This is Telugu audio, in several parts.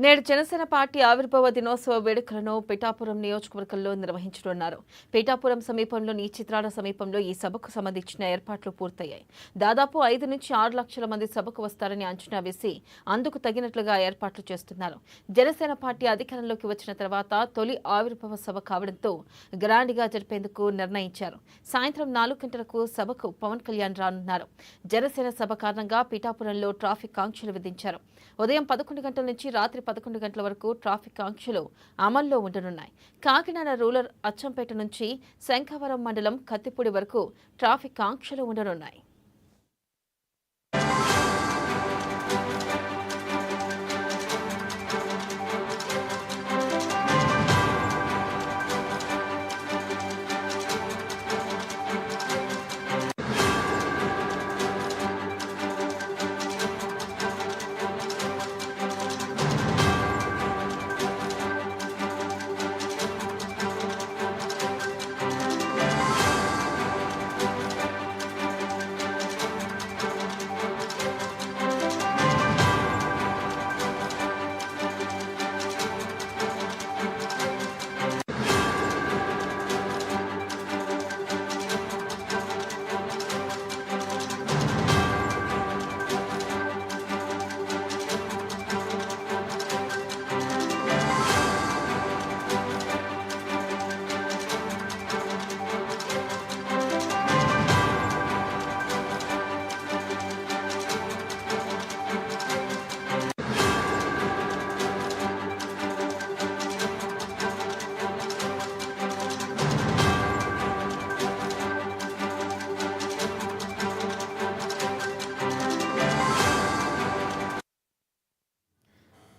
నేడు జనసేన పార్టీ ఆవిర్భావ దినోత్సవ వేడుకలను పిఠాపురం నియోజకవర్గంలో నిర్వహించనున్నారు. పిఠాపురం సమీపంలోని చిత్రాల సమీపంలో ఈ సభకు సంబంధించిన ఏర్పాట్లు పూర్తయ్యాయి. దాదాపు 5 నుంచి 6 లక్షల మంది సభకు వస్తారని అంచనా వేసి అందుకు తగినట్లుగా ఏర్పాట్లు చేస్తున్నారు. జనసేన పార్టీ అధికారంలోకి వచ్చిన తర్వాత తొలి ఆవిర్భావ సభ కావడంతో గ్రాండ్గా జరిపేందుకు నిర్ణయించారు. సాయంత్రం 4 గంటలకు సభకు పవన్ కళ్యాణ్ రానున్నారు. జనసేన సభ కారణంగా పిఠాపురంలో ట్రాఫిక్ ఆంక్షలు విధించారు. ఉదయం 11 గంటల నుంచి రాత్రి 11 గంటల వరకు ట్రాఫిక్ ఆంక్షలు అమల్లో ఉండనున్నాయి. కాకినాడ రూరల్ అచ్చంపేట నుంచి శంఖవరం మండలం కత్తిపూడి వరకు ట్రాఫిక్ ఆంక్షలు ఉండనున్నాయి.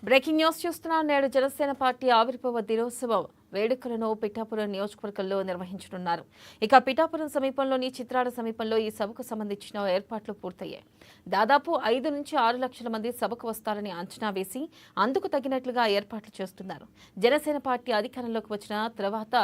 బ్రేకింగ్ న్యూస్ చూస్తున్నారు. నేడు జనసేన పార్టీ ఆవిర్భావ దినోత్సవం వేడుకలను పిఠాపురం నియోజకవర్గంలో నిర్వహించనున్నారు. ఇక పిఠాపురం సమీపంలోని చిత్రాల సమీపంలో ఈ సభకు సంబంధించిన ఏర్పాట్లు పూర్తయ్యాయి. దాదాపు 5 నుంచి 6 లక్షల మంది సభకు వస్తారని అంచనా వేసి అందుకు తగినట్లుగా ఏర్పాట్లు చేస్తున్నారు. జనసేన పార్టీ అధికారంలోకి వచ్చిన తర్వాత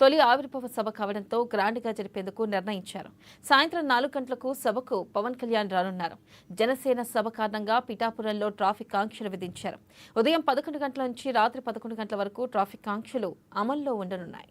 తొలి ఆవిర్భావ సభ కావడంతో గ్రాండ్గా జరిపేందుకు నిర్ణయించారు. సాయంత్రం 4 గంటలకు సభకు పవన్ కళ్యాణ్ రానున్నారు. జనసేన సభ కారణంగా పిఠాపురంలో ట్రాఫిక్ ఆంక్షలు విధించారు. ఉదయం 11 గంటల నుంచి రాత్రి 11 గంటల వరకు ట్రాఫిక్ ఆంక్షలు అమల్లో ఉండనున్నాయి.